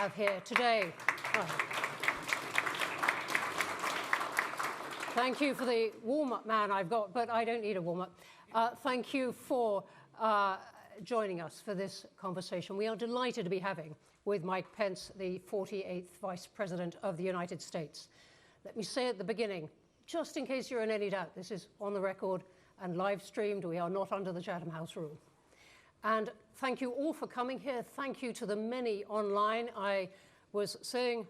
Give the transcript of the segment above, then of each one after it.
Have here today. Thank you for the warm-up man I've got, but I don't need a warm-up. Thank you for joining us for this conversation. We are delighted to be having with Mike Pence, the 48th Vice President of the United States. Let me say at the beginning, just in case you're in any doubt, this is on the record and live streamed. We are not under the Chatham House rule. And thank you all for coming here. Thank you to the many online. I was saying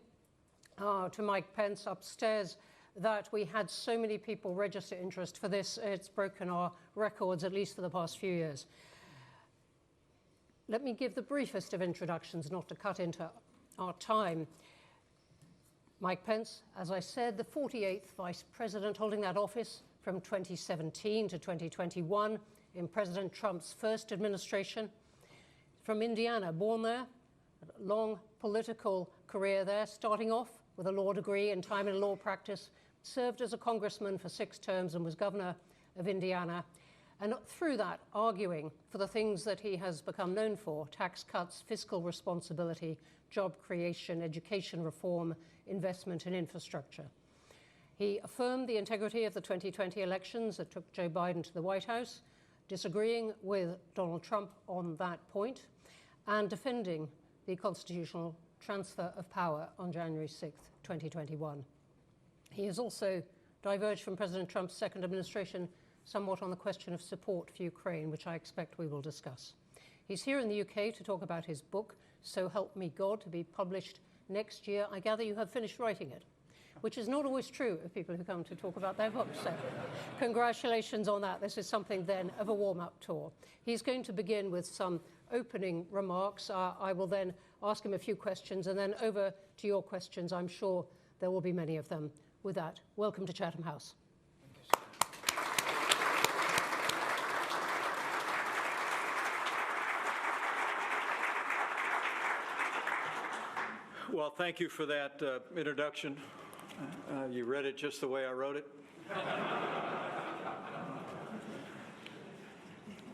to Mike Pence upstairs that we had so many people register interest for this. It's broken our records, at least for the past few years. Let me give the briefest of introductions, not to cut into our time. Mike Pence, as I said, the 48th Vice President, holding that office from 2017 to 2021 in President Trump's first administration. From Indiana, born there, a long political career there, starting off with a law degree and time in law practice, served as a congressman for 6 terms and was governor of Indiana. And through that, arguing for the things that he has become known for: tax cuts, fiscal responsibility, job creation, education reform, investment in infrastructure. He affirmed the integrity of the 2020 elections that took Joe Biden to the White House, disagreeing with Donald Trump on that point, and defending the constitutional transfer of power on January 6th, 2021. He has also diverged from President Trump's second administration somewhat on the question of support for Ukraine, which I expect we will discuss. He's here in the UK to talk about his book, So Help Me God, to be published next year. I gather you have finished writing it, which is not always true of people who come to talk about their books. So congratulations on that. This is something then of a warm-up tour. He's going to begin with some opening remarks. I will then ask him a few questions, and then over to your questions. I'm sure there will be many of them. With that, welcome to Chatham House. Well, thank you for that introduction. You read it just the way I wrote it.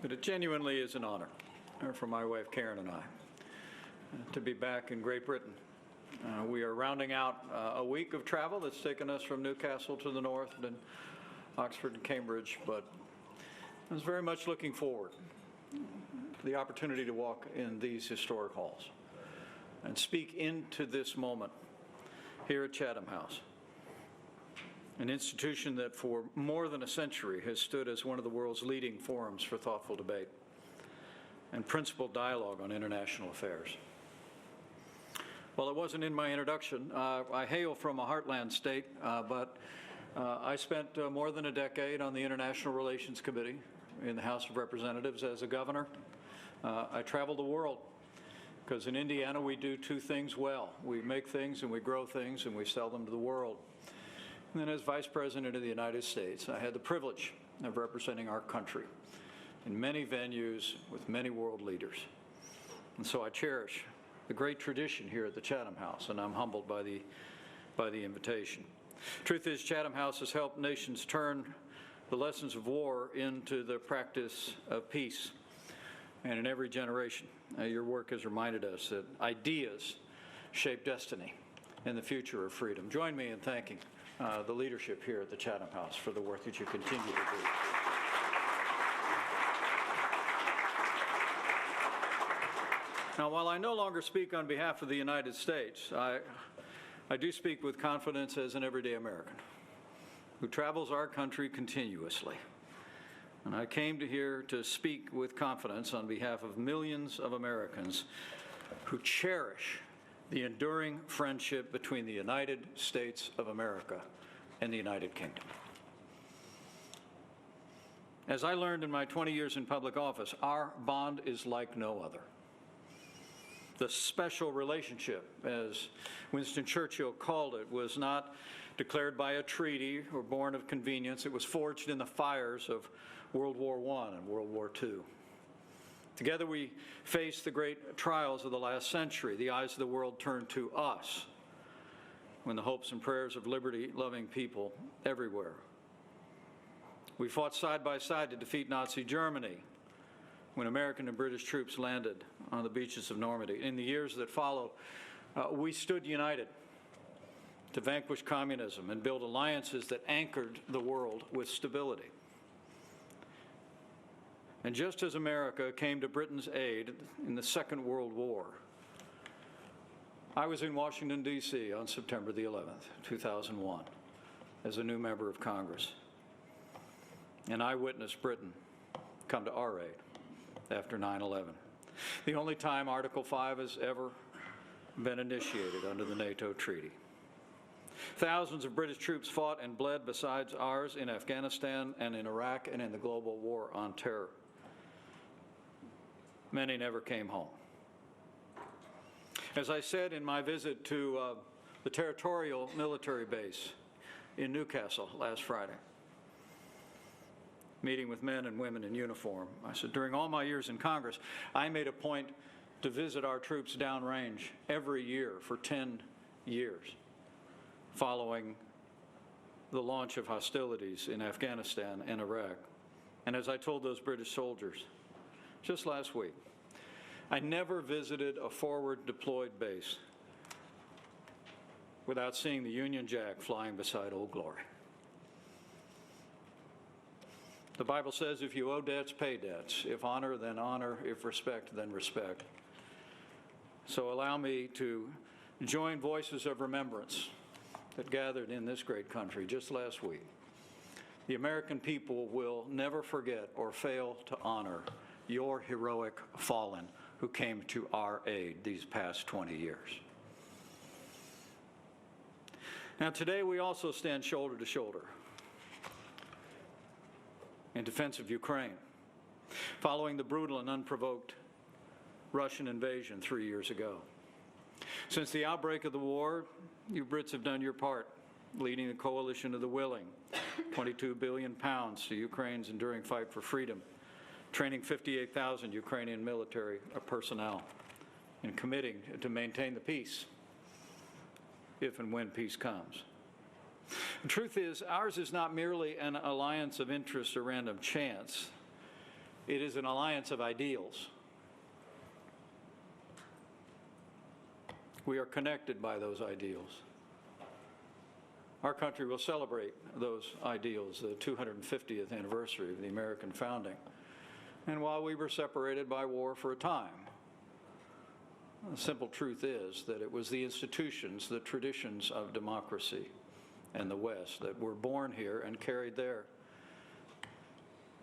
But it genuinely is an honor for my wife Karen and I to be back in Great Britain. We are rounding out a week of travel that's taken us from Newcastle to the north and Oxford and Cambridge, but I was very much looking forward to the opportunity to walk in these historic halls and speak into this moment here at Chatham House, an institution that for more than a century has stood as one of the world's leading forums for thoughtful debate and principled dialogue on international affairs. Well, it wasn't in my introduction. I hail from a heartland state, but I spent more than a decade on the International Relations Committee in the House of Representatives as a governor. I traveled the world, because in Indiana we do 2 things well. We make things and we grow things and we sell them to the world. And then as Vice President of the United States, I had the privilege of representing our country in many venues with many world leaders. And so I cherish the great tradition here at the Chatham House, and I'm humbled by the invitation. Truth is, Chatham House has helped nations turn the lessons of war into the practice of peace. And in every generation, your work has reminded us that ideas shape destiny and the future of freedom. Join me in thanking the leadership here at the Chatham House for the work that you continue to do. Now, while I no longer speak on behalf of the United States, I do speak with confidence as an everyday American who travels our country continuously. And I came here to speak with confidence on behalf of millions of Americans who cherish the enduring friendship between the United States of America and the United Kingdom. As I learned in my 20 years in public office, our bond is like no other. The special relationship, as Winston Churchill called it, was not declared by a treaty or born of convenience. It was forged in the fires of World War I and World War II. Together we faced the great trials of the last century. The eyes of the world turned to us when the hopes and prayers of liberty-loving people everywhere. We fought side by side to defeat Nazi Germany when American and British troops landed on the beaches of Normandy. In the years that followed, We stood united to vanquish communism and build alliances that anchored the world with stability. And just as America came to Britain's aid in the Second World War, I was in Washington, D.C. on September the 11th, 2001, as a new member of Congress. And I witnessed Britain come to our aid after 9/11. The only time Article 5 has ever been initiated under the NATO treaty. Thousands of British troops fought and bled besides ours in Afghanistan and in Iraq and in the global war on terror. Many never came home. As I said in my visit to the territorial military base in Newcastle last Friday, meeting with men and women in uniform, I said, during all my years in Congress, I made a point to visit our troops downrange every year for 10 years, following the launch of hostilities in Afghanistan and Iraq. And as I told those British soldiers just last week, I never visited a forward deployed base without seeing the Union Jack flying beside Old Glory. The Bible says if you owe debts, pay debts. If honor, then honor. If respect, then respect. So allow me to join voices of remembrance that gathered in this great country just last week. The American people will never forget or fail to honor your heroic fallen who came to our aid these past 20 years. Now today we also stand shoulder to shoulder in defense of Ukraine, following the brutal and unprovoked Russian invasion 3 years ago. Since the outbreak of the war, you Brits have done your part, leading the coalition of the willing, £22 billion to Ukraine's enduring fight for freedom, training 58,000 Ukrainian military personnel, and committing to maintain the peace if and when peace comes. The truth is, ours is not merely an alliance of interest or random chance. It is an alliance of ideals. We are connected by those ideals. Our country will celebrate those ideals, the 250th anniversary of the American founding. And while we were separated by war for a time, the simple truth is that it was the institutions, the traditions of democracy and the West that were born here and carried there.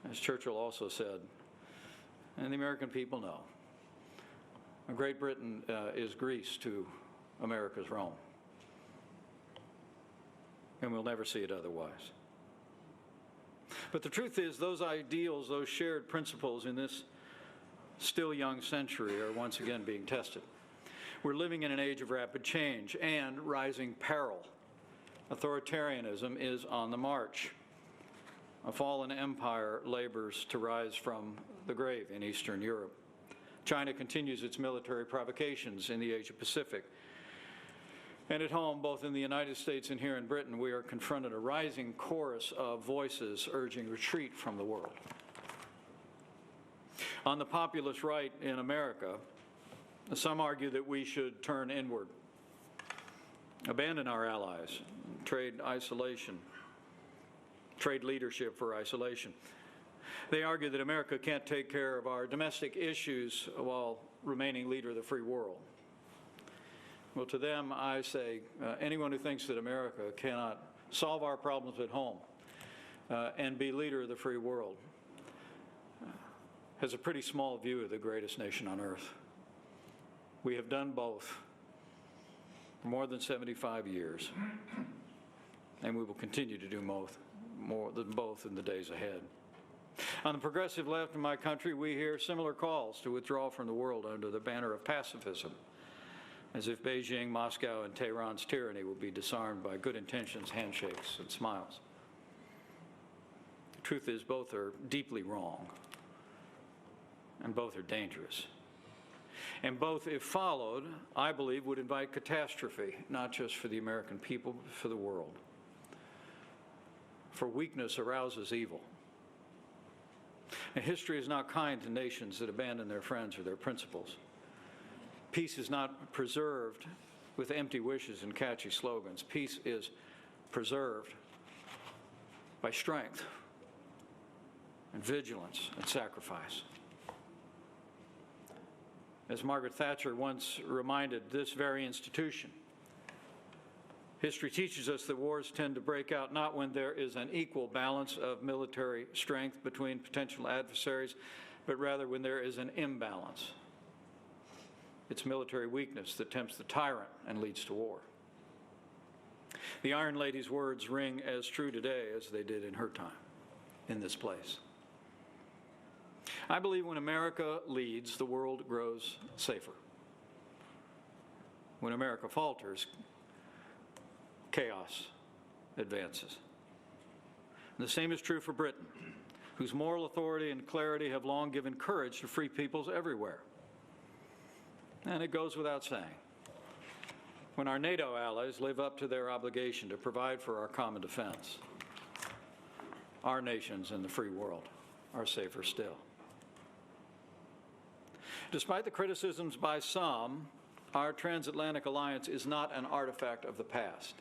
As Churchill also said, and the American people know, Great Britain is Greece to America's Rome, and we'll never see it otherwise. But the truth is, those ideals, those shared principles in this still young century are once again being tested. We're living in an age of rapid change and rising peril. Authoritarianism is on the march. A fallen empire labors to rise from the grave in Eastern Europe. China continues its military provocations in the Asia-Pacific. And at home, both in the United States and here in Britain, we are confronted a rising chorus of voices urging retreat from the world. On the populist right in America, some argue that we should turn inward, abandon our allies, trade leadership for isolation. They argue that America can't take care of our domestic issues while remaining leader of the free world. Well, to them, I say, anyone who thinks that America cannot solve our problems at home and be leader of the free world has a pretty small view of the greatest nation on earth. We have done both for more than 75 years, and we will continue to do more than both in the days ahead. On the progressive left in my country, we hear similar calls to withdraw from the world under the banner of pacifism, as if Beijing, Moscow, and Tehran's tyranny will be disarmed by good intentions, handshakes, and smiles. The truth is, both are deeply wrong, and both are dangerous. And both, if followed, I believe, would invite catastrophe, not just for the American people, but for the world. For weakness arouses evil. And history is not kind to nations that abandon their friends or their principles. Peace is not preserved with empty wishes and catchy slogans. Peace is preserved by strength and vigilance and sacrifice. As Margaret Thatcher once reminded this very institution, history teaches us that wars tend to break out not when there is an equal balance of military strength between potential adversaries, but rather when there is an imbalance. It's military weakness that tempts the tyrant and leads to war. The Iron Lady's words ring as true today as they did in her time, in this place. I believe when America leads, the world grows safer. When America falters, chaos advances. And the same is true for Britain, whose moral authority and clarity have long given courage to free peoples everywhere. And it goes without saying, when our NATO allies live up to their obligation to provide for our common defense, our nations and the free world are safer still. Despite the criticisms by some, our transatlantic alliance is not an artifact of the past.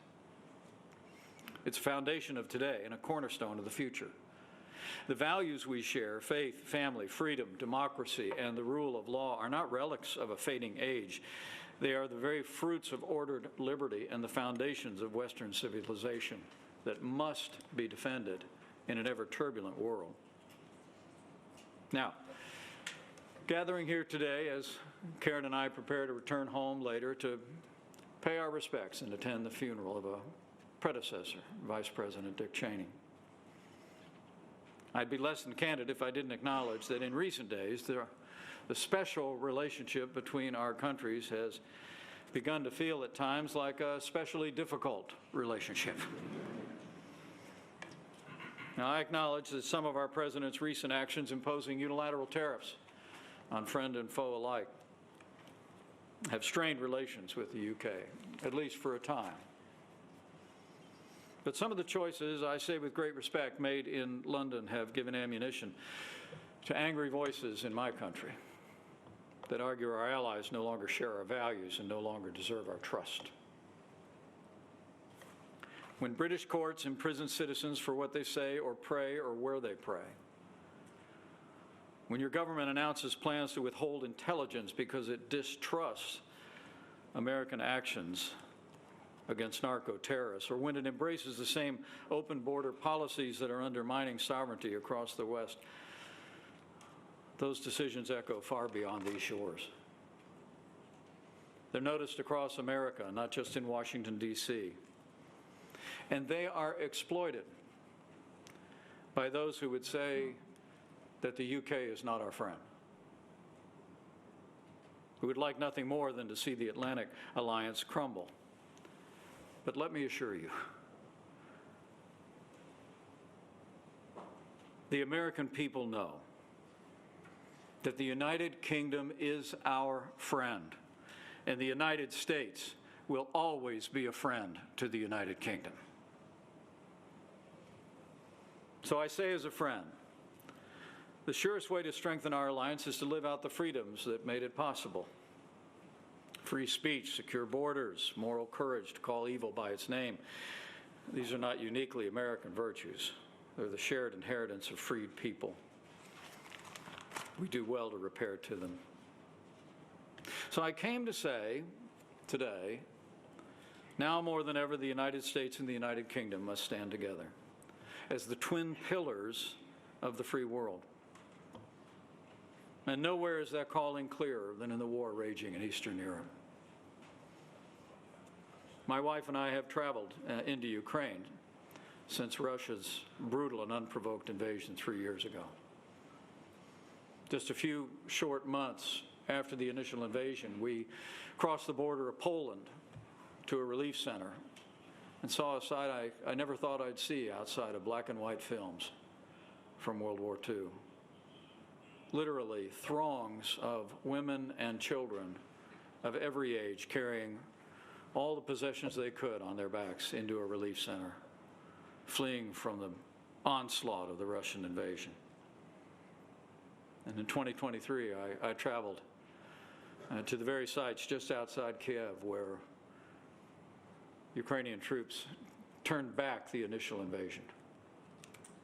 It's a foundation of today and a cornerstone of the future. The values we share, faith, family, freedom, democracy, and the rule of law, are not relics of a fading age. They are the very fruits of ordered liberty and the foundations of Western civilization that must be defended in an ever-turbulent world. Now, gathering here today as Karen and I prepare to return home later to pay our respects and attend the funeral of a predecessor, Vice President Dick Cheney. I'd be less than candid if I didn't acknowledge that in recent days, the special relationship between our countries has begun to feel at times like a especially difficult relationship. Now, I acknowledge that some of our president's recent actions imposing unilateral tariffs on friend and foe alike have strained relations with the UK, at least for a time. But some of the choices, I say with great respect, made in London have given ammunition to angry voices in my country that argue our allies no longer share our values and no longer deserve our trust. When British courts imprison citizens for what they say or pray or where they pray, when your government announces plans to withhold intelligence because it distrusts American actions against narco-terrorists, or when it embraces the same open border policies that are undermining sovereignty across the West, those decisions echo far beyond these shores. They're noticed across America, not just in Washington, D.C. And they are exploited by those who would say that the UK is not our friend, who would like nothing more than to see the Atlantic alliance crumble. But let me assure you, the American people know that the United Kingdom is our friend, and the United States will always be a friend to the United Kingdom. So I say as a friend, the surest way to strengthen our alliance is to live out the freedoms that made it possible. Free speech, secure borders, moral courage to call evil by its name. These are not uniquely American virtues. They're the shared inheritance of freed people. We do well to repair to them. So I came to say today, now more than ever, the United States and the United Kingdom must stand together as the twin pillars of the free world. And nowhere is that calling clearer than in the war raging in Eastern Europe. My wife and I have traveled into Ukraine since Russia's brutal and unprovoked invasion 3 years ago. Just a few short months after the initial invasion, we crossed the border of Poland to a relief center and saw a sight I never thought I'd see outside of black and white films from World War II. Literally throngs of women and children of every age carrying all the possessions they could on their backs into a relief center, fleeing from the onslaught of the Russian invasion. And in 2023, I traveled to the very sites just outside Kiev where Ukrainian troops turned back the initial invasion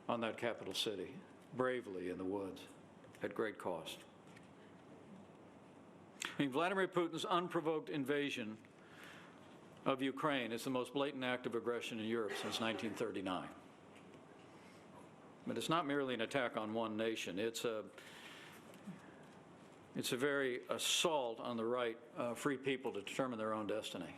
on that capital city, bravely in the woods, at great cost. I mean, Vladimir Putin's unprovoked invasion of Ukraine is the most blatant act of aggression in Europe since 1939. But it's not merely an attack on one nation. It's a very assault on the right of free people to determine their own destiny.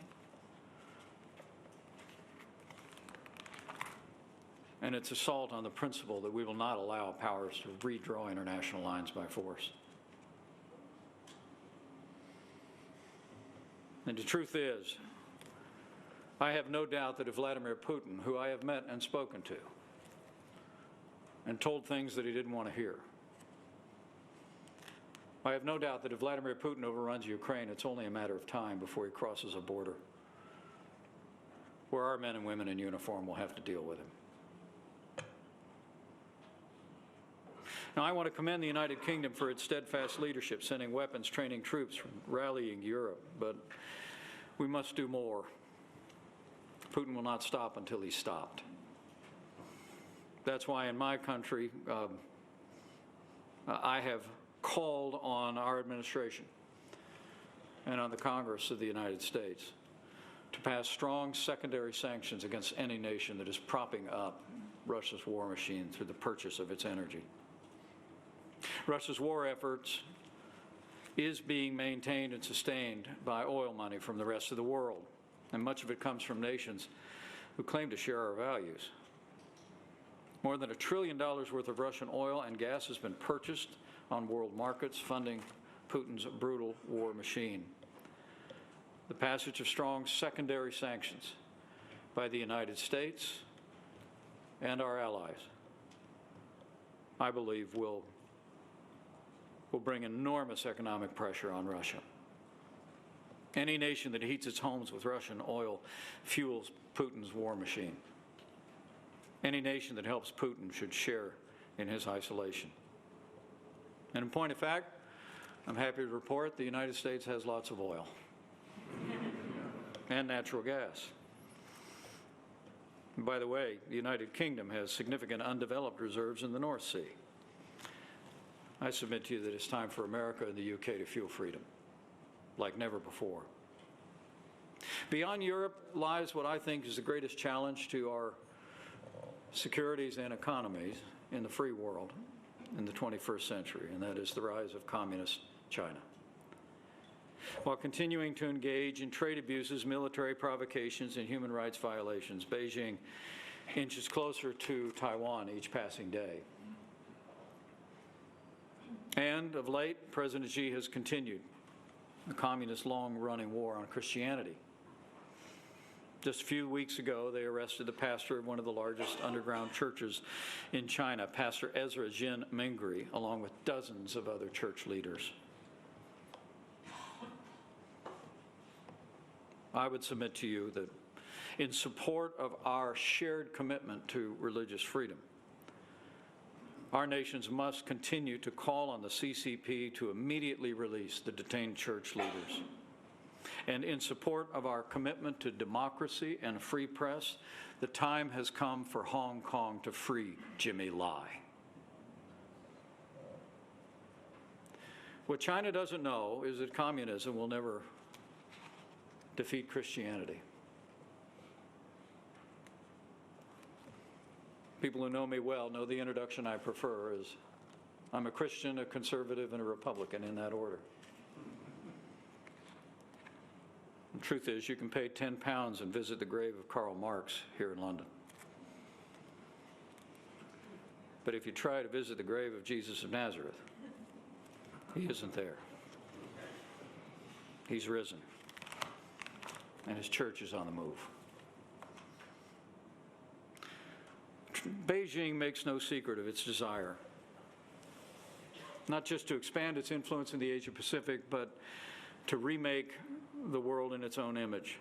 And it's assault on the principle that we will not allow powers to redraw international lines by force. And the truth is, I have no doubt that if Vladimir Putin, who I have met and spoken to, and told things that he didn't want to hear, I have no doubt that if Vladimir Putin overruns Ukraine, it's only a matter of time before he crosses a border where our men and women in uniform will have to deal with him. Now, I want to commend the United Kingdom for its steadfast leadership, sending weapons, training troops, rallying Europe, but we must do more. Putin will not stop until he's stopped. That's why in my country, I have called on our administration and on the Congress of the United States to pass strong secondary sanctions against any nation that is propping up Russia's war machine through the purchase of its energy. Russia's war efforts is being maintained and sustained by oil money from the rest of the world, and much of it comes from nations who claim to share our values. More than $1 trillion worth of Russian oil and gas has been purchased on world markets, funding Putin's brutal war machine. The passage of strong secondary sanctions by the United States and our allies, I believe, will bring enormous economic pressure on Russia. Any nation that heats its homes with Russian oil fuels Putin's war machine. Any nation that helps Putin should share in his isolation. And in point of fact, I'm happy to report the United States has lots of oil and natural gas. And by the way, the United Kingdom has significant undeveloped reserves in the North Sea. I submit to you that it's time for America and the UK to fuel freedom like never before. Beyond Europe lies what I think is the greatest challenge to our securities and economies in the free world in the 21st century, and that is the rise of communist China. While continuing to engage in trade abuses, military provocations, and human rights violations, Beijing inches closer to Taiwan each passing day. And of late, President Xi has continued the communist long-running war on Christianity. Just a few weeks ago, they arrested the pastor of one of the largest underground churches in China, Pastor Ezra Jin Mingri, along with dozens of other church leaders. I would submit to you that in support of our shared commitment to religious freedom, our nations must continue to call on the CCP to immediately release the detained church leaders. And in support of our commitment to democracy and a free press, the time has come for Hong Kong to free Jimmy Lai. What China doesn't know is that communism will never defeat Christianity. People who know me well know the introduction I prefer is, I'm a Christian, a conservative, and a Republican, in that order. The truth is, you can pay £10 and visit the grave of Karl Marx here in London. But if you try to visit the grave of Jesus of Nazareth, he isn't there. He's risen, and his church is on the move. Beijing makes no secret of its desire, not just to expand its influence in the Asia-Pacific, but to remake the world in its own image.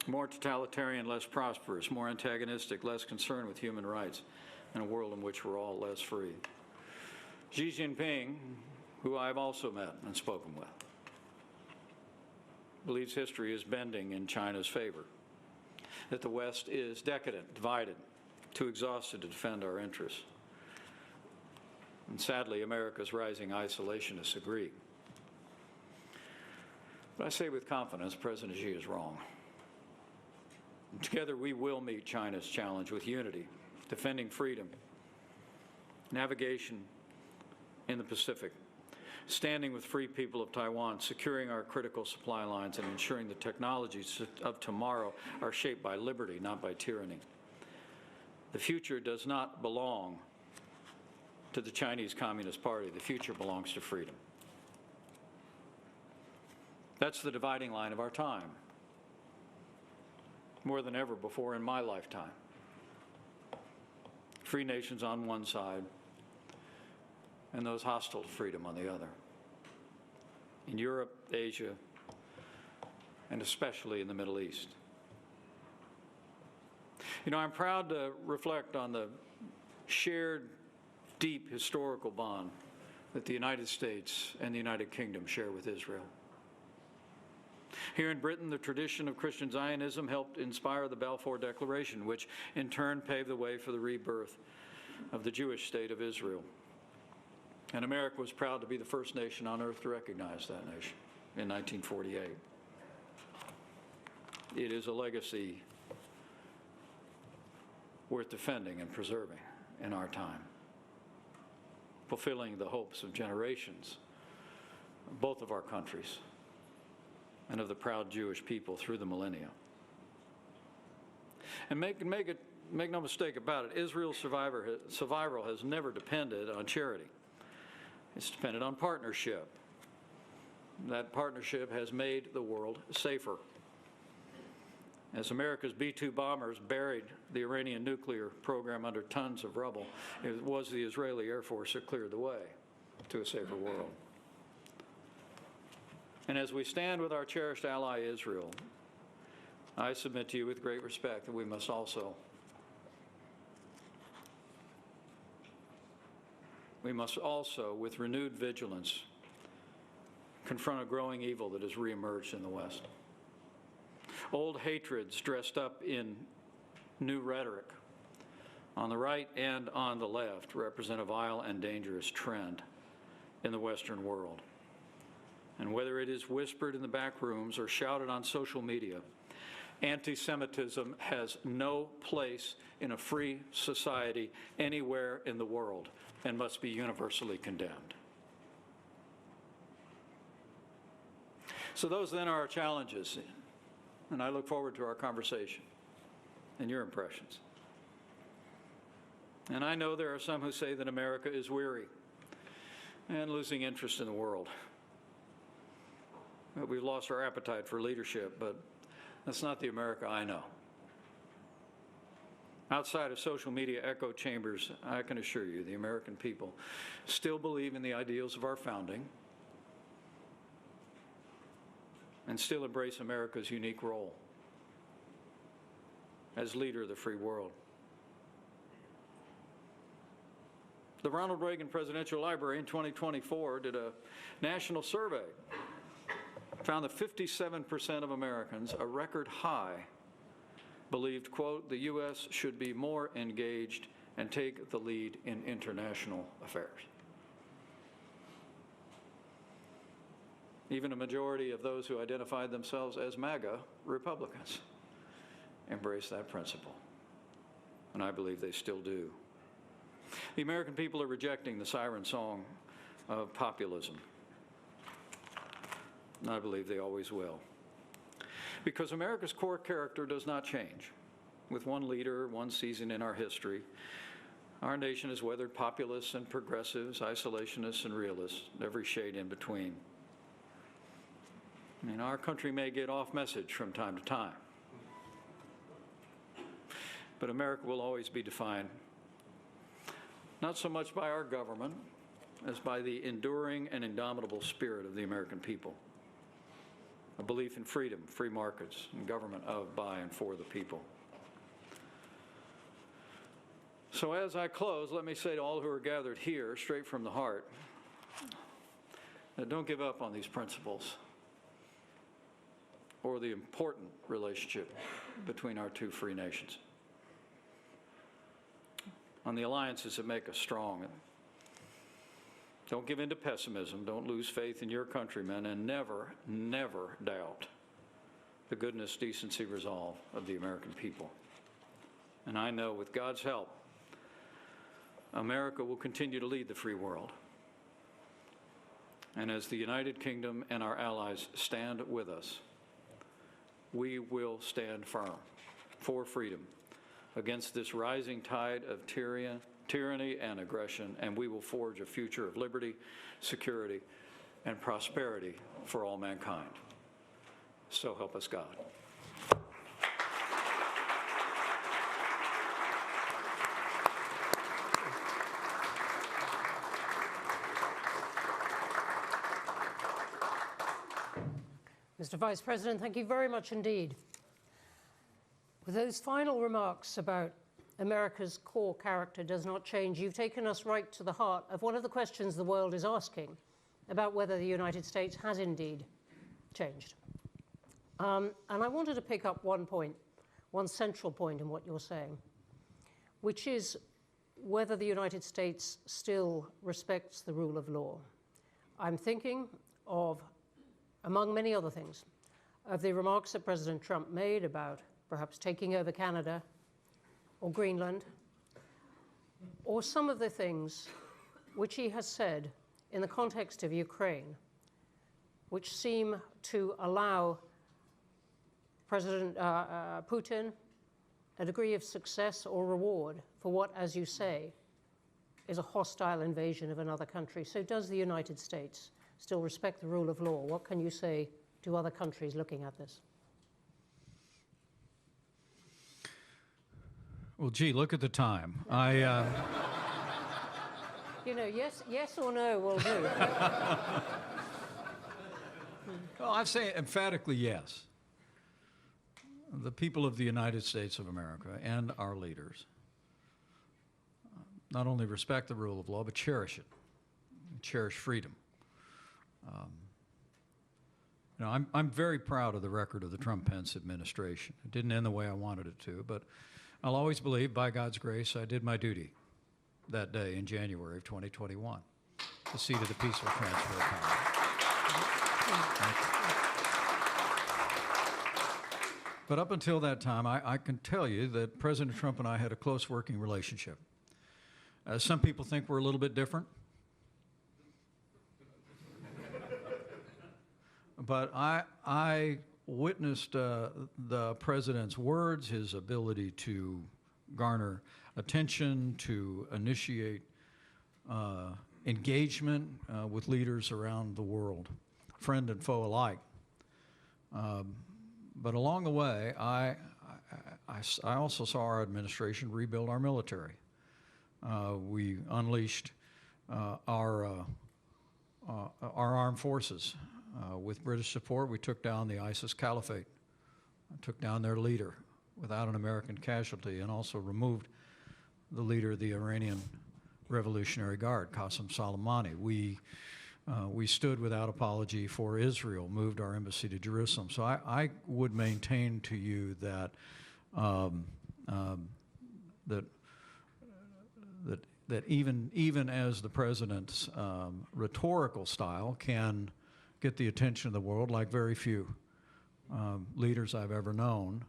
More totalitarian, less prosperous, more antagonistic, less concerned with human rights, in a world in which we're all less free. Xi Jinping, who I've also met and spoken with, believes history is bending in China's favor, that the West is decadent, divided, too exhausted to defend our interests. And sadly, America's rising isolationists agree. But I say with confidence, President Xi is wrong. And together we will meet China's challenge with unity, defending freedom, navigation in the Pacific, standing with free people of Taiwan, securing our critical supply lines, and ensuring the technologies of tomorrow are shaped by liberty, not by tyranny. The future does not belong to the Chinese Communist Party. The future belongs to freedom. That's the dividing line of our time, more than ever before in my lifetime. Free nations on one side, and those hostile to freedom on the other. In Europe, Asia, and especially in the Middle East. You know, I'm proud to reflect on the shared, deep historical bond that the United States and the United Kingdom share with Israel. Here in Britain, the tradition of Christian Zionism helped inspire the Balfour Declaration, which in turn paved the way for the rebirth of the Jewish state of Israel. And America was proud to be the first nation on earth to recognize that nation in 1948. It is a legacy worth defending and preserving in our time, fulfilling the hopes of generations, both of our countries, and of the proud Jewish people through the millennia. And make no mistake about it, Israel's survival has never depended on charity. It's depended on partnership. That partnership has made the world safer. As America's B-2 bombers buried the Iranian nuclear program under tons of rubble, it was the Israeli Air Force that cleared the way to a safer world. And as we stand with our cherished ally Israel, I submit to you with great respect that we must also with renewed vigilance, confront a growing evil that has reemerged in the West. Old hatreds dressed up in new rhetoric on the right and on the left represent a vile and dangerous trend in the Western world. And whether it is whispered in the back rooms or shouted on social media, anti-Semitism has no place in a free society anywhere in the world and must be universally condemned. So those then are our challenges, and I look forward to our conversation and your impressions. And I know there are some who say that America is weary and losing interest in the world. That we've lost our appetite for leadership, but that's not the America I know. Outside of social media echo chambers, I can assure you the American people still believe in the ideals of our founding and still embrace America's unique role as leader of the free world. The Ronald Reagan Presidential Library in 2024 did a national survey, found that 57% of Americans, a record high, believed, quote, the U.S. should be more engaged and take the lead in international affairs. Even a majority of those who identified themselves as MAGA Republicans embraced that principle, and I believe they still do. The American people are rejecting the siren song of populism, and I believe they always will. Because America's core character does not change. With one leader, one season in our history, our nation has weathered populists and progressives, isolationists and realists, every shade in between. I mean, our country may get off message from time to time, but America will always be defined not so much by our government as by the enduring and indomitable spirit of the American people. A belief in freedom, free markets, and government of, by, and for the people. So as I close, let me say to all who are gathered here, straight from the heart, that don't give up on these principles. or the important relationship between our two free nations. On the alliances that make us strong. Don't give in to pessimism. Don't lose faith in your countrymen, and never, never doubt the goodness, decency, resolve of the American people. And I know with God's help, America will continue to lead the free world. And as the United Kingdom and our allies stand with us, we will stand firm for freedom against this rising tide of tyranny and aggression, and we will forge a future of liberty, security, and prosperity for all mankind. So help us God. Mr. Vice President, thank you very much indeed. With those final remarks about America's core character does not change, you've taken us right to the heart of one of the questions the world is asking about whether the United States has indeed changed. And I wanted to pick up one point, one central point in what you're saying, which is whether the United States still respects the rule of law. I'm thinking of, among many other things, of the remarks that President Trump made about perhaps taking over Canada or Greenland, or some of the things which he has said in the context of Ukraine, which seem to allow President Putin a degree of success or reward for what, as you say, is a hostile invasion of another country. So does the United States still respect the rule of law? What can you say to other countries looking at this? Well, gee, look at the time. You know, yes or no will do. Well, I say emphatically yes. The people of the United States of America and our leaders not only respect the rule of law, but cherish it, cherish freedom. You know, I'm very proud of the record of the Trump-Pence administration. It didn't end the way I wanted it to, but I'll always believe, by God's grace, I did my duty that day in January of 2021, the seat of the peaceful transfer of power. But up until that time, I can tell you that President Trump and I had a close working relationship. Some people think we're a little bit different. But I witnessed the president's words, his ability to garner attention, to initiate engagement with leaders around the world, friend and foe alike. But along the way, I also saw our administration rebuild our military. We unleashed our armed forces. With British support, we took down the ISIS caliphate, took down their leader without an American casualty, and also removed the leader of the Iranian Revolutionary Guard, Qasem Soleimani. We stood without apology for Israel, moved our embassy to Jerusalem. So I would maintain to you that that even as the president's rhetorical style can get the attention of the world, like very few leaders I've ever known,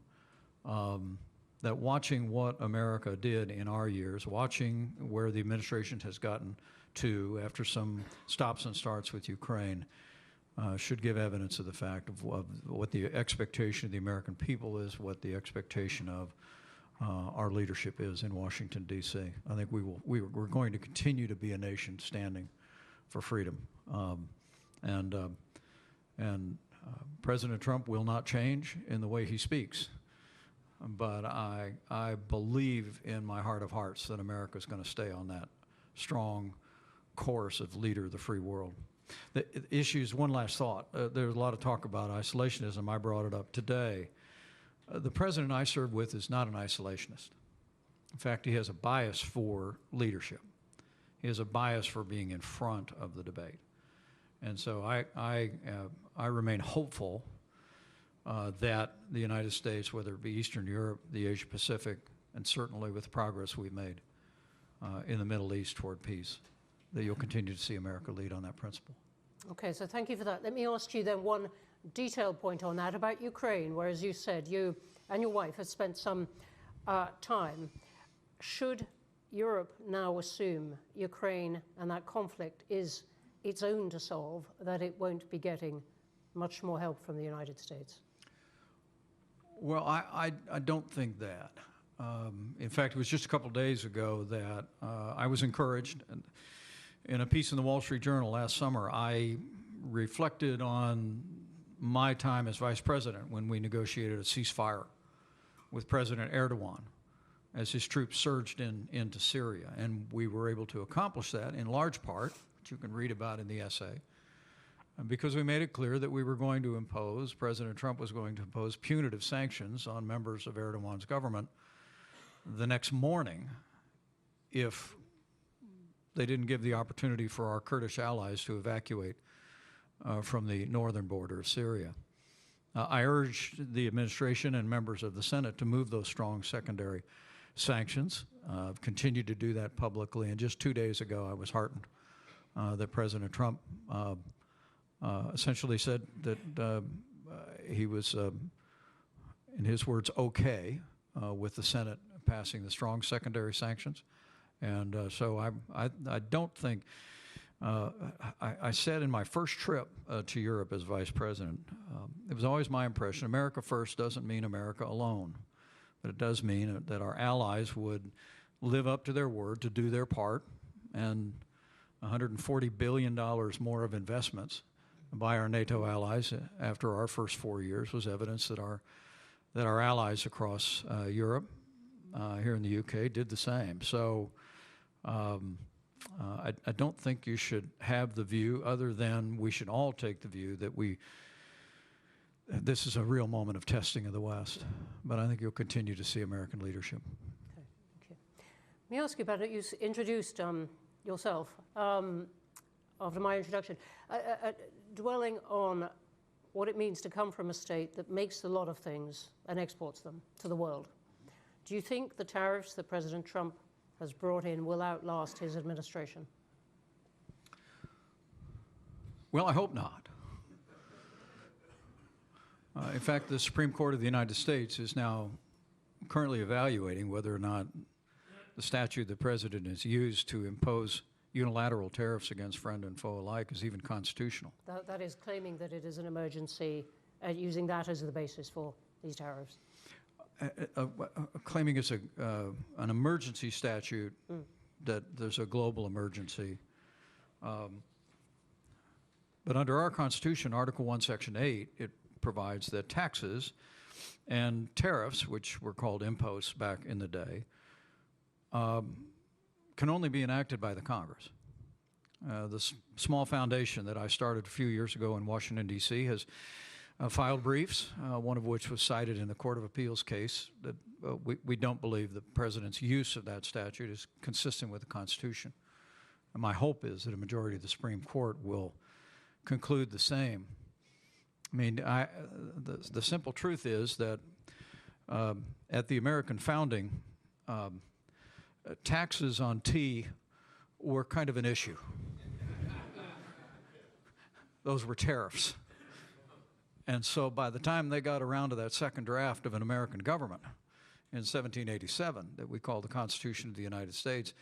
that watching what America did in our years, watching where the administration has gotten to after some stops and starts with Ukraine, should give evidence of the fact of what the expectation of the American people is, what the expectation of our leadership is in Washington, D.C. I think we're going to continue to be a nation standing for freedom. President Trump will not change in the way he speaks, but I believe in my heart of hearts that America is going to stay on that strong course of leader of the free world. The issues, one last thought, there's a lot of talk about isolationism. I brought it up today. The president I serve with is not an isolationist. In fact, he has a bias for leadership. He has a bias for being in front of the debate. And so I remain hopeful that the United States, whether it be Eastern Europe, the Asia Pacific, and certainly with the progress we've made in the Middle East toward peace, that you'll continue to see America lead on that principle. Okay, so thank you for that. Let me ask you then one detailed point on that about Ukraine, where, as you said, you and your wife have spent some time. Should Europe now assume Ukraine and that conflict is its own to solve, that it won't be getting much more help from the United States? Well, I don't think that. In fact, it was just a couple days ago that I was encouraged. And in a piece in the Wall Street Journal last summer, I reflected on my time as vice president when we negotiated a ceasefire with President Erdogan as his troops surged into Syria. And we were able to accomplish that in large part, which you can read about in the essay, because we made it clear that we were going to impose, President Trump was going to impose punitive sanctions on members of Erdogan's government the next morning if they didn't give the opportunity for our Kurdish allies to evacuate from the northern border of Syria. I urged the administration and members of the Senate to move those strong secondary sanctions. I've continued to do that publicly, and just 2 days ago I was heartened that President Trump essentially said that he was, in his words, okay with the Senate passing the strong secondary sanctions. And so I don't think, I said in my first trip to Europe as vice president, it was always my impression, America first doesn't mean America alone, but it does mean that our allies would live up to their word to do their part, and $140 billion more of investments by our NATO allies after our first 4 years was evidence that our allies across Europe, here in the UK, did the same. So I don't think you should have the view, other than we should all take the view that this is a real moment of testing of the West. But I think you'll continue to see American leadership. Okay, thank you. Let me ask you about it. You introduced yourself after my introduction, dwelling on what it means to come from a state that makes a lot of things and exports them to the world. Do you think the tariffs that President Trump has brought in will outlast his administration? Well, I hope not. In fact, the Supreme Court of the United States is now currently evaluating whether or not the statute the president has used to impose unilateral tariffs against friend and foe alike is even constitutional. That is claiming that it is an emergency, using that as the basis for these tariffs. Claiming it's an emergency statute, that there's a global emergency. But under our Constitution, Article 1, Section 8, it provides that taxes and tariffs, which were called imposts back in the day, can only be enacted by the Congress. The small foundation that I started a few years ago in Washington, D.C. has filed briefs, one of which was cited in the Court of Appeals case, that we don't believe the president's use of that statute is consistent with the Constitution. And my hope is that a majority of the Supreme Court will conclude the same. I mean, the simple truth is that at the American founding, taxes on tea were kind of an issue. Those were tariffs. And so by the time they got around to that second draft of an American government in 1787 that we call the Constitution of the United States,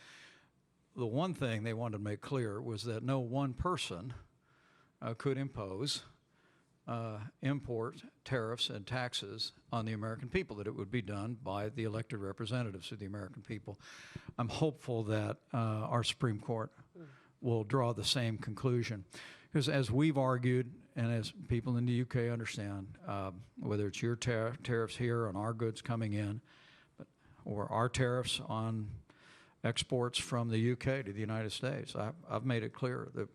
the one thing they wanted to make clear was that no one person could impose import tariffs and taxes on the American people, that it would be done by the elected representatives of the American people. I'm hopeful that our Supreme Court will draw the same conclusion. Because as we've argued, and as people in the UK understand, whether it's your tariffs here on our goods coming in, or our tariffs on exports from the UK to the United States, I've made it clear that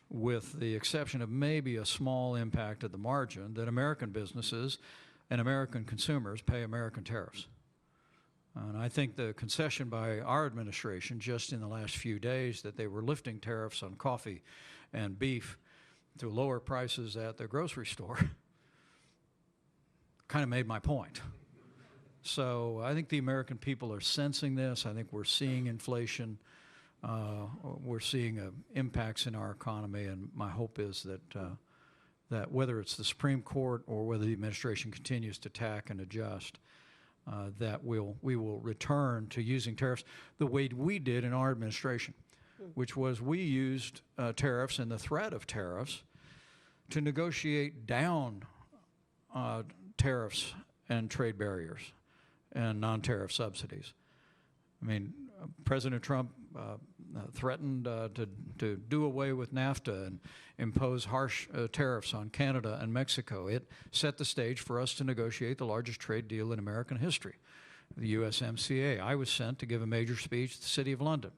with the exception of maybe a small impact at the margin, that American businesses and American consumers pay American tariffs. And I think the concession by our administration just in the last few days that they were lifting tariffs on coffee and beef to lower prices at the grocery store kind of made my point. So I think the American people are sensing this. I think we're seeing inflation. We're seeing impacts in our economy, and my hope is that whether it's the Supreme Court or whether the administration continues to tack and adjust, that we will return to using tariffs the way we did in our administration, which was we used tariffs and the threat of tariffs to negotiate down tariffs and trade barriers and non-tariff subsidies. I mean, President Trump threatened to do away with NAFTA and impose harsh tariffs on Canada and Mexico. It set the stage for us to negotiate the largest trade deal in American history, the USMCA. I was sent to give a major speech to the City of London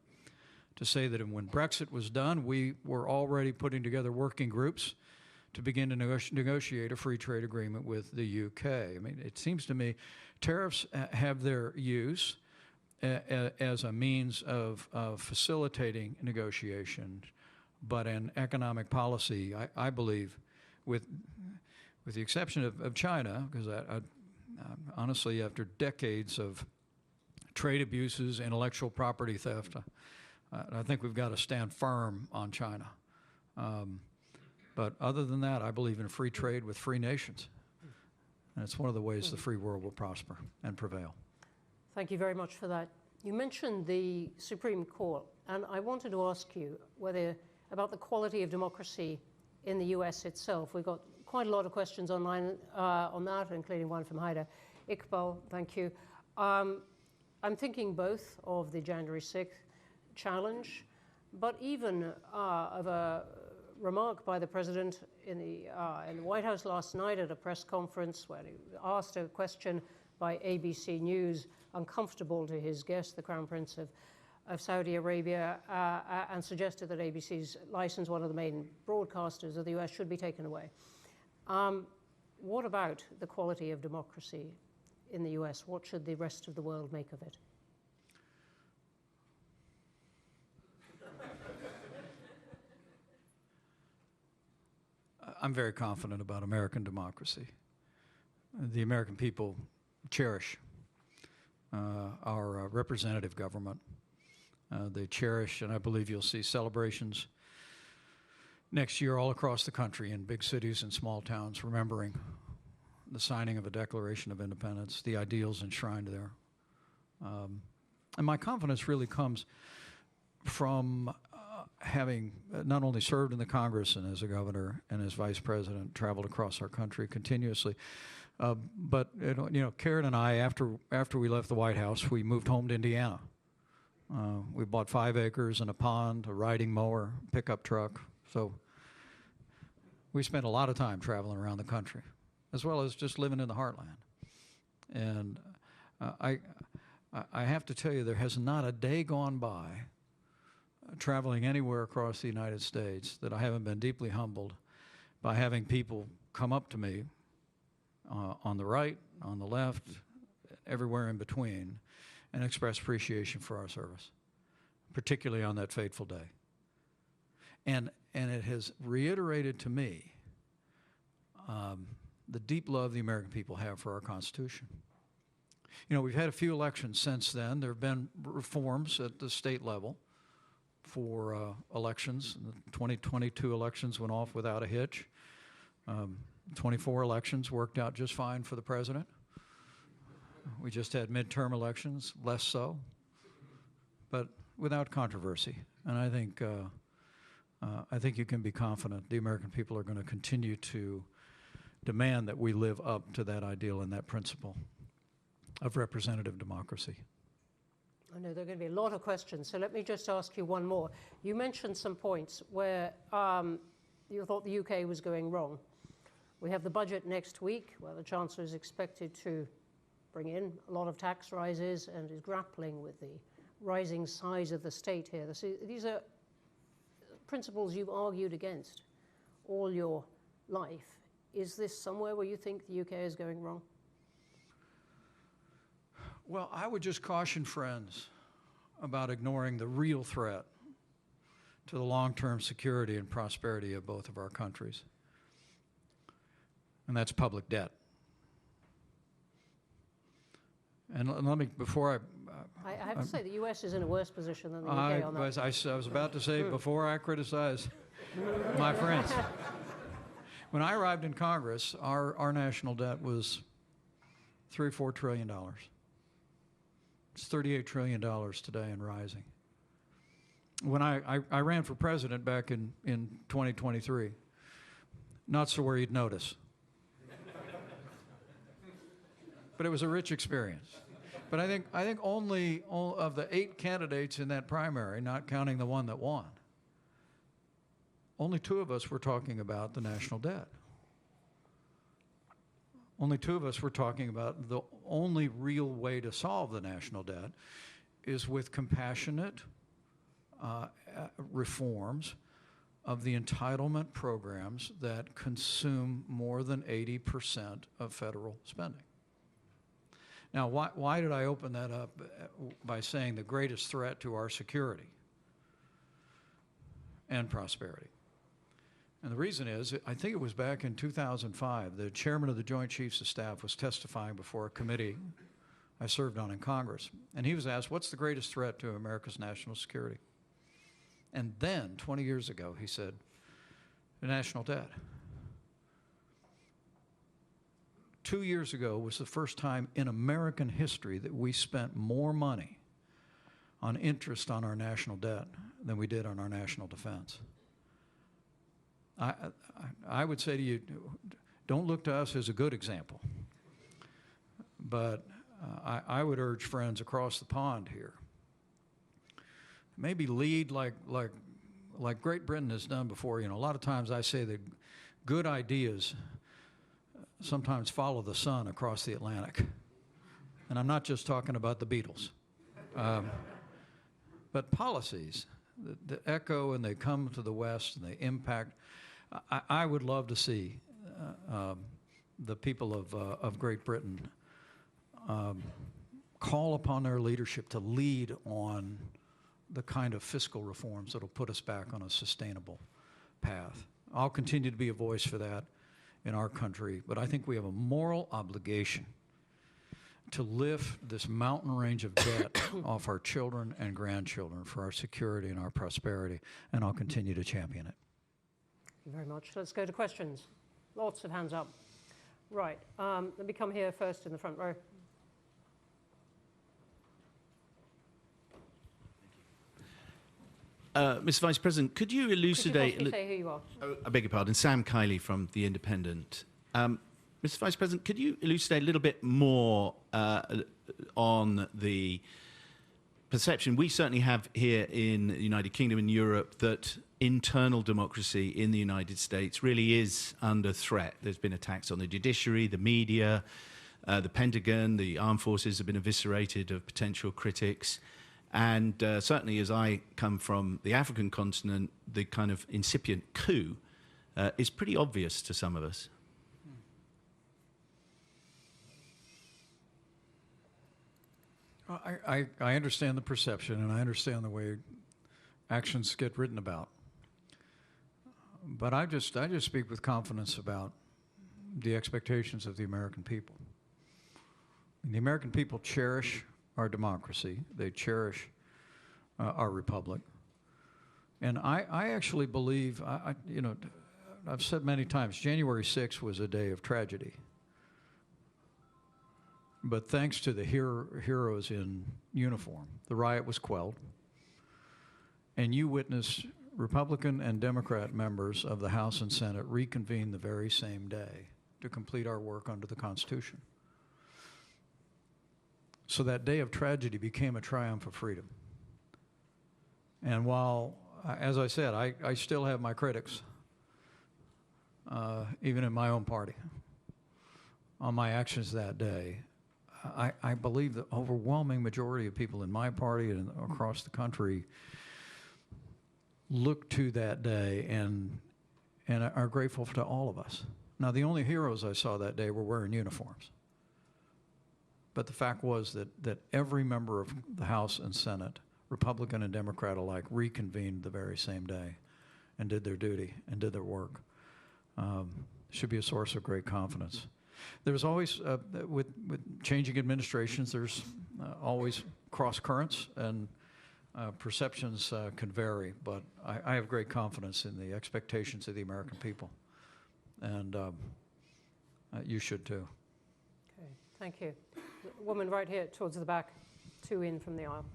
to say that when Brexit was done, we were already putting together working groups to begin to negotiate a free trade agreement with the UK. I mean, it seems to me tariffs have their use as a means of facilitating negotiation, but in economic policy, I believe, with the exception of China, because honestly, after decades of trade abuses, intellectual property theft, I think we've got to stand firm on China. But other than that, I believe in free trade with free nations. And it's one of the ways the free world will prosper and prevail. Thank you very much for that. You mentioned the Supreme Court, and I wanted to ask you about the quality of democracy in the U.S. itself. We've got quite a lot of questions online on that, including one from Haida Iqbal. Thank you. I'm thinking both of the January 6th challenge, but even of a remark by the president in the White House last night at a press conference where he asked a question by ABC News, uncomfortable to his guest, the Crown Prince of Saudi Arabia, and suggested that ABC's license, one of the main broadcasters of the US, should be taken away. What about the quality of democracy in the US? What should the rest of the world make of it? I'm very confident about American democracy. The American people cherish our representative government. They cherish, and I believe you'll see celebrations next year all across the country in big cities and small towns, remembering the signing of a Declaration of Independence, the ideals enshrined there. And my confidence really comes from having not only served in the Congress and as a governor and as vice president, traveled across our country continuously, but Karen and I, after we left the White House, we moved home to Indiana. We bought 5 acres and a pond, a riding mower, pickup truck. So we spent a lot of time traveling around the country, as well as just living in the heartland. And I have to tell you, there has not a day gone by traveling anywhere across the United States that I haven't been deeply humbled by having people come up to me on the right, on the left, everywhere in between, and express appreciation for our service, particularly on that fateful day. And it has reiterated to me the deep love the American people have for our Constitution. We've had a few elections since then. There have been reforms at the state level for elections. The 2022 elections went off without a hitch. 24 elections worked out just fine for the president. We just had midterm elections, less so, but without controversy. And I think you can be confident the American people are going to continue to demand that we live up to that ideal and that principle of representative democracy. I know there are going to be a lot of questions, so let me just ask you one more. You mentioned some points where you thought the UK was going wrong. We have the budget next week, where the Chancellor is expected to bring in a lot of tax rises and is grappling with the rising size of the state here. These are principles you've argued against all your life. Is this somewhere where you think the UK is going wrong? Well, I would just caution friends about ignoring the real threat to the long-term security and prosperity of both of our countries, and that's public debt. And let me, before I have to say the US is in a worse position than the I UK on that. was about to say, before I criticize my friends, when I arrived in Congress, our national debt was $3 or $4 trillion. It's $38 trillion today and rising. When I ran for president back in 2023, not so where you'd notice. But it was a rich experience. But I think only of the 8 candidates in that primary, not counting the one that won, only 2 of us were talking about the national debt. Only 2 of us were talking about the only real way to solve the national debt is with compassionate reforms of the entitlement programs that consume more than 80% of federal spending. Now, why did I open that up by saying the greatest threat to our security and prosperity? And the reason is, I think it was back in 2005, the chairman of the Joint Chiefs of Staff was testifying before a committee I served on in Congress, and he was asked, what's the greatest threat to America's national security? And then, 20 years ago, he said, the national debt. 2 years ago was the first time in American history that we spent more money on interest on our national debt than we did on our national defense. I would say to you, don't look to us as a good example, but I would urge friends across the pond here, maybe lead like Great Britain has done before. You know, a lot of times I say that good ideas sometimes follow the sun across the Atlantic. And I'm not just talking about the Beatles. But policies that echo and they come to the West and they impact. I would love to see the people of Great Britain call upon their leadership to lead on the kind of fiscal reforms that will put us back on a sustainable path. I'll continue to be a voice for that in our country, but I think we have a moral obligation to lift this mountain range of debt off our children and grandchildren for our security and our prosperity, and I'll continue to champion it. Thank you very much. Let's go to questions. Lots of hands up. Right, let me come here first in the front row. Mr. Vice President, could you elucidate... Could you possibly say who you are? Oh, I beg your pardon. Sam Kiley from The Independent. Mr. Vice President, could you elucidate a little bit more on the perception we certainly have here in the United Kingdom and Europe that internal democracy in the United States really is under threat? There's been attacks on the judiciary, the media, the Pentagon, the armed forces have been eviscerated of potential critics. And certainly as I come from the African continent, the kind of incipient coup is pretty obvious to some of us. I understand the perception, and I understand the way actions get written about. But I just speak with confidence about the expectations of the American people. The American people cherish our democracy. They cherish our republic. And I actually believe, you know, I've said many times, January 6th was a day of tragedy. But thanks to the heroes in uniform, the riot was quelled. And you witnessed Republican and Democrat members of the House and Senate reconvene the very same day to complete our work under the Constitution. So that day of tragedy became a triumph of freedom. And while, as I said, I still have my critics, even in my own party, on my actions that day, I believe the overwhelming majority of people in my party and across the country look to that day and are grateful to all of us. Now, the only heroes I saw that day were wearing uniforms. But the fact was that every member of the House and Senate, Republican and Democrat alike, reconvened the very same day and did their duty and did their work. Should be a source of great confidence. There's always, with changing administrations, there's always cross currents, and perceptions can vary. But I have great confidence in the expectations of the American people, and you should too. Okay, thank you. The woman right here towards the back, two in from the aisle.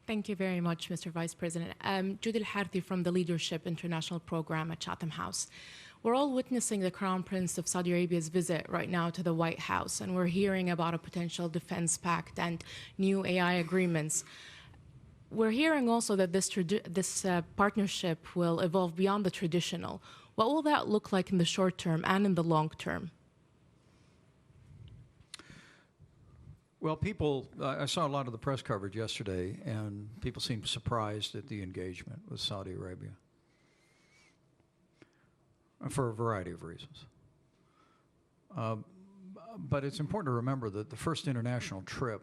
Thank you very much, Mr. Vice President. Judy Harthi from the Leadership International Program at Chatham House. We're all witnessing the Crown Prince of Saudi Arabia's visit right now to the White House, and we're hearing about a potential defense pact and new AI agreements. We're hearing also that this partnership will evolve beyond the traditional. What will that look like in the short term and in the long term? Well, I saw a lot of the press coverage yesterday, and people seemed surprised at the engagement with Saudi Arabia for a variety of reasons. But it's important to remember that the first international trip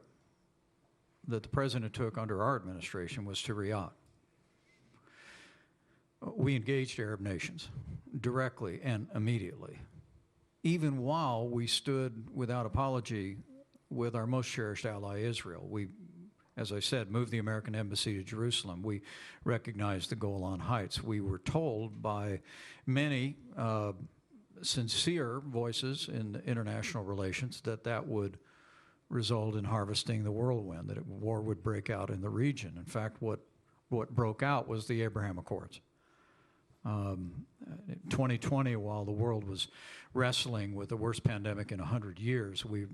that the president took under our administration was to Riyadh. We engaged Arab nations directly and immediately, even while we stood without apology with our most cherished ally, Israel. We, as I said, moved the American embassy to Jerusalem. We recognized the Golan Heights. We were told by many sincere voices in international relations that that would result in harvesting the whirlwind, that war would break out in the region. In fact, what broke out was the Abraham Accords. 2020, while the world was wrestling with the worst pandemic in 100 years, we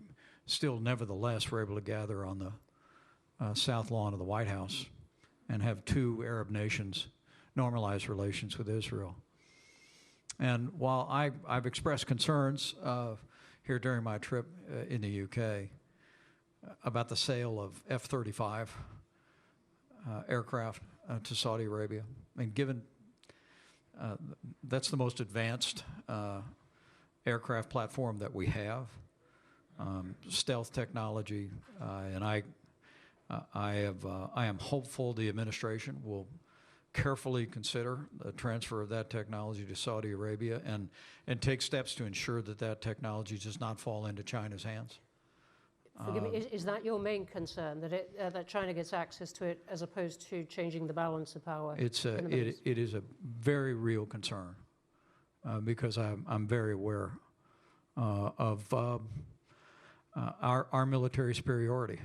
still nevertheless were able to gather on the south lawn of the White House and have two Arab nations normalize relations with Israel. And while I've expressed concerns here during my trip in the UK about the sale of F-35 aircraft to Saudi Arabia, and given that's the most advanced aircraft platform that we have, stealth technology, and I am hopeful the administration will carefully consider the transfer of that technology to Saudi Arabia and take steps to ensure that that technology does not fall into China's hands. Forgive me, is that your main concern, that China gets access to it as opposed to changing the balance of power? It is a very real concern because I'm very aware of our military superiority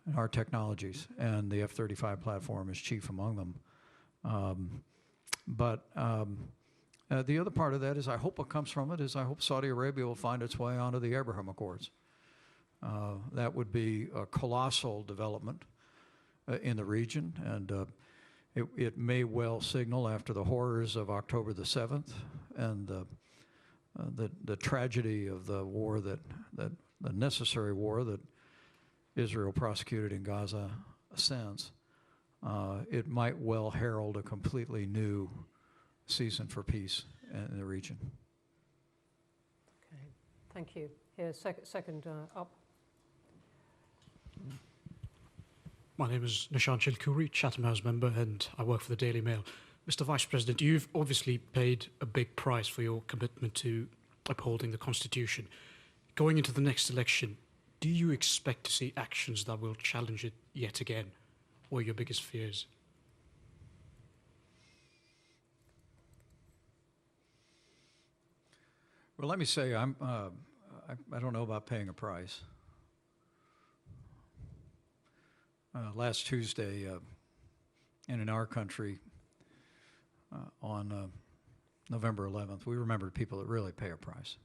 and our technologies, and the F-35 platform is chief among them. But the other part of that is I hope what comes from it is I hope Saudi Arabia will find its way onto the Abraham Accords. That would be a colossal development in the region, and it may well signal, after the horrors of October the 7th and the tragedy of the war the necessary war that Israel prosecuted in Gaza since, it might well herald a completely new season for peace in the region. Okay, thank you. Here, second up. My name is Nishan Chilkuri, Chatham House member, and I work for the Daily Mail. Mr. Vice President, you've obviously paid a big price for your commitment to upholding the Constitution. Going into the next election, do you expect to see actions that will challenge it yet again? What are your biggest fears? Well, let me say I don't know about paying a price. Last Tuesday, and in our country, on November 11th, we remembered people that really pay a price.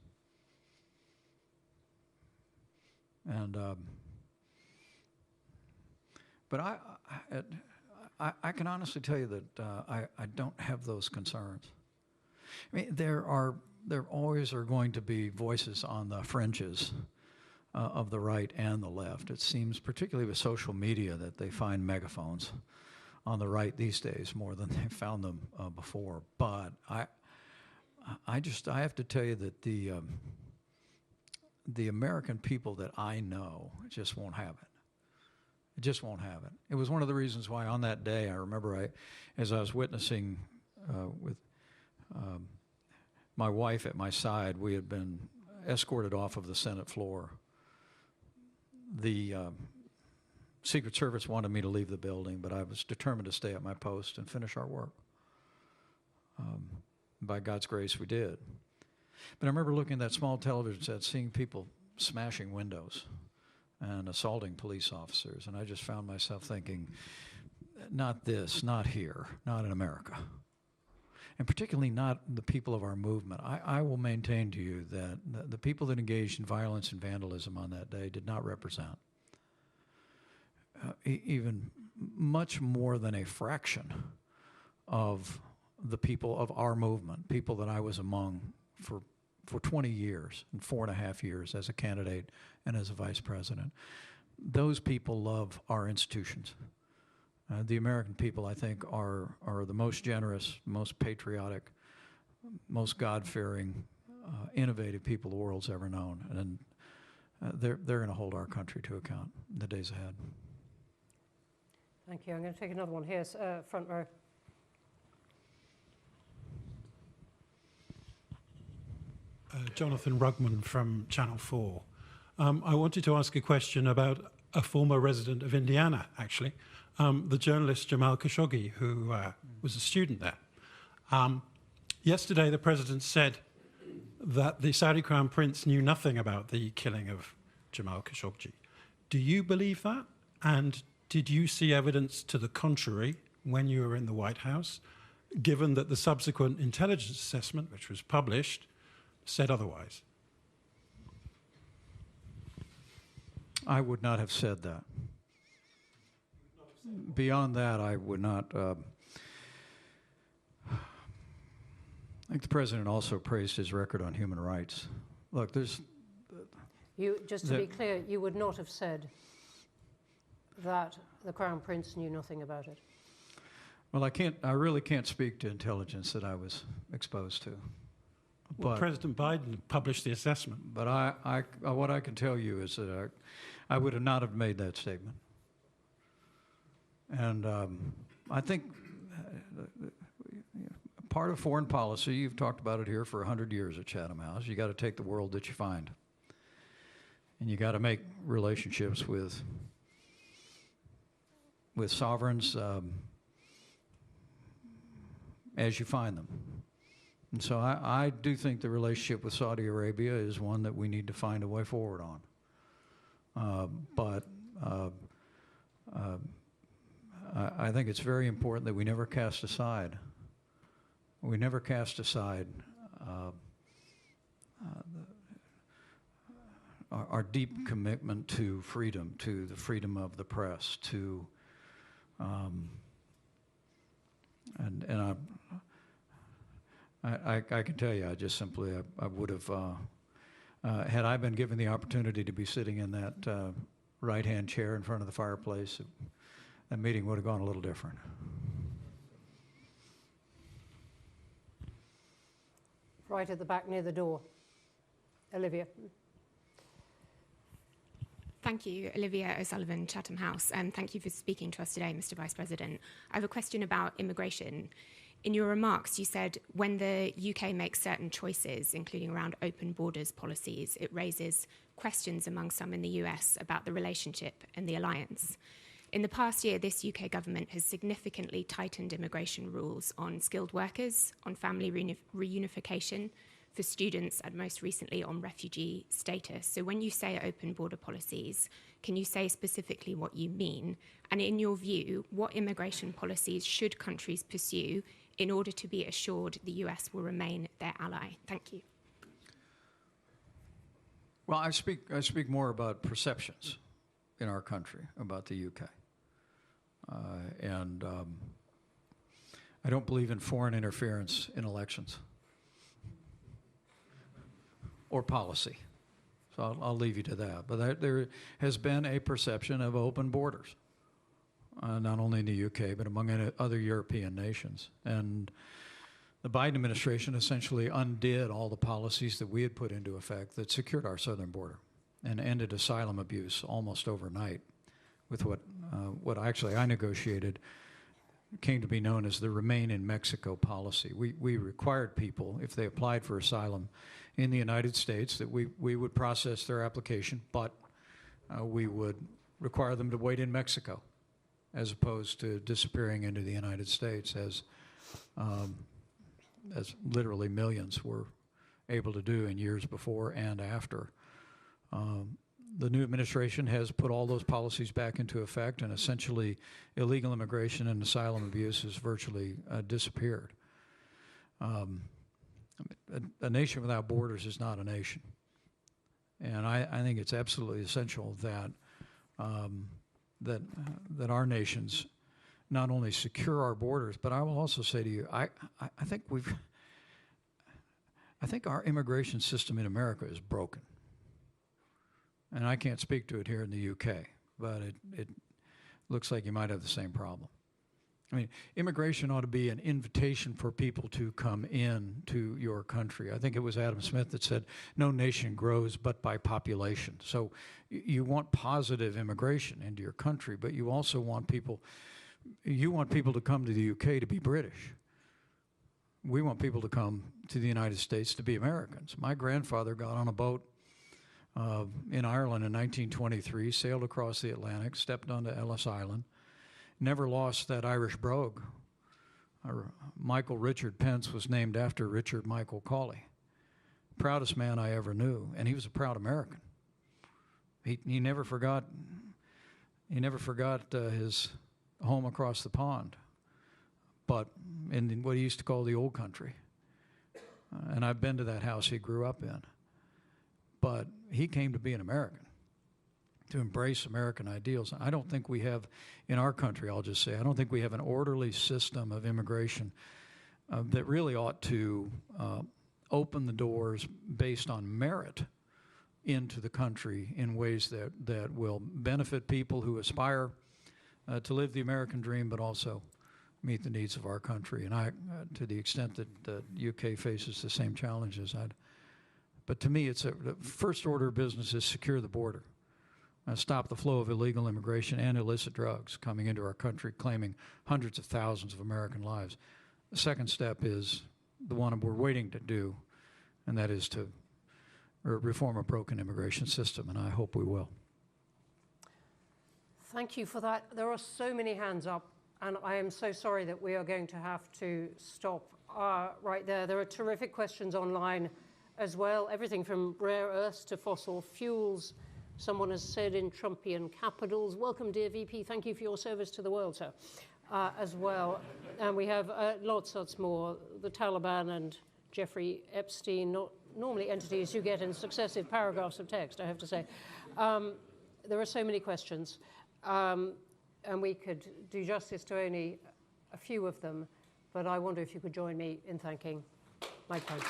And but I can honestly tell you that I don't have those concerns. I mean, there always are going to be voices on the fringes of the right and the left. It seems, particularly with social media, that they find megaphones on the right these days more than they found them before. But I have to tell you that the American people that I know just won't have it. It just won't have it. It was one of the reasons why on that day, I remember as I was witnessing with my wife at my side, we had been escorted off of the Senate floor. The Secret Service wanted me to leave the building, but I was determined to stay at my post and finish our work. By God's grace, we did. But I remember looking at that small television set, seeing people smashing windows and assaulting police officers, and I just found myself thinking, not this, not here, not in America. And particularly not the people of our movement. I will maintain to you that the people that engaged in violence and vandalism on that day did not represent even much more than a fraction of the people of our movement, people that I was among for 20 years and 4.5 years as a candidate and as a vice president. Those people love our institutions. The American people, I think, are the most generous, most patriotic, most God-fearing, innovative people the world's ever known, and they're going to hold our country to account in the days ahead. Thank you. I'm going to take another one here, front row. Jonathan Rugman from Channel 4. I wanted to ask a question about a former resident of Indiana, actually, the journalist Jamal Khashoggi, who was a student there. Yesterday, the president said that the Saudi Crown Prince knew nothing about the killing of Jamal Khashoggi. Do you believe that? And did you see evidence to the contrary when you were in the White House, given that the subsequent intelligence assessment, which was published, said otherwise? I would not have said that. Beyond that, I would not. I think the president also praised his record on human rights. Look, there's. Just to be clear, you would not have said that the Crown Prince knew nothing about it. Well, I really can't speak to intelligence that I was exposed to. Well, President Biden published the assessment. But what I can tell you is that I would have not have made that statement. And I think part of foreign policy, you've talked about it here for 100 years at Chatham House, you got to take the world that you find. And you got to make relationships with sovereigns as you find them. And so I do think the relationship with Saudi Arabia is one that we need to find a way forward on. But I think it's very important that we never cast aside. We never cast aside our deep commitment to freedom, to the freedom of the press, to and I can tell you, I just simply I would have had I been given the opportunity to be sitting in that right-hand chair in front of the fireplace, that meeting would have gone a little different. Right at the back near the door. Olivia. Thank you, Olivia O'Sullivan, Chatham House, and thank you for speaking to us today, Mr. Vice President. I have a question about immigration. In your remarks, you said when the UK makes certain choices, including around open borders policies, it raises questions among some in the US about the relationship and the alliance. In the past year, this UK government has significantly tightened immigration rules on skilled workers, on family reunification, for students, and most recently on refugee status. So when you say open border policies, can you say specifically what you mean? And in your view, what immigration policies should countries pursue in order to be assured the US will remain their ally? Thank you. Well, I speak more about perceptions in our country about the UK. And I don't believe in foreign interference in elections or policy. So I'll leave you to that. But there has been a perception of open borders, not only in the UK, but among other European nations. And the Biden administration essentially undid all the policies that we had put into effect that secured our southern border and ended asylum abuse almost overnight with what actually I negotiated came to be known as the Remain in Mexico policy. We required people, if they applied for asylum in the United States, that we would process their application, but we would require them to wait in Mexico, as opposed to disappearing into the United States, as literally millions were able to do in years before and after. The new administration has put all those policies back into effect, and essentially illegal immigration and asylum abuse has virtually disappeared. A nation without borders is not a nation. And I think it's absolutely essential that that our nations not only secure our borders, but I will also say to you, I think our immigration system in America is broken. And I can't speak to it here in the UK, but it looks like you might have the same problem. I mean, immigration ought to be an invitation for people to come in to your country. I think it was Adam Smith that said, no nation grows but by population. So you want positive immigration into your country, but you also want people to come to the UK to be British. We want people to come to the United States to be Americans. My grandfather got on a boat in Ireland in 1923, sailed across the Atlantic, stepped onto Ellis Island, never lost that Irish brogue. Michael Richard Pence was named after Richard Michael Cawley. Proudest man I ever knew, and he was a proud American. He never forgot his home across the pond, but in what he used to call the old country. And I've been to that house he grew up in. But he came to be an American, to embrace American ideals. I don't think we have, in our country, I'll just say, I don't think we have an orderly system of immigration that really ought to open the doors based on merit into the country in ways that will benefit people who aspire to live the American dream, but also meet the needs of our country. And to the extent that the UK faces the same challenges, but to me, the first order of business is secure the border. Stop the flow of illegal immigration and illicit drugs coming into our country, claiming hundreds of thousands of American lives. The second step is the one we're waiting to do, and that is to reform a broken immigration system, and I hope we will. Thank you for that. There are so many hands up, and I am so sorry that we are going to have to stop right there. There are terrific questions online as well, everything from rare earths to fossil fuels. Someone has said in Trumpian capitals, welcome, dear VP, thank you for your service to the world, sir, as well. And we have lots more. The Taliban and Jeffrey Epstein, not normally entities you get in successive paragraphs of text, I have to say. There are so many questions, and we could do justice to only a few of them, but I wonder if you could join me in thanking Mike Pence.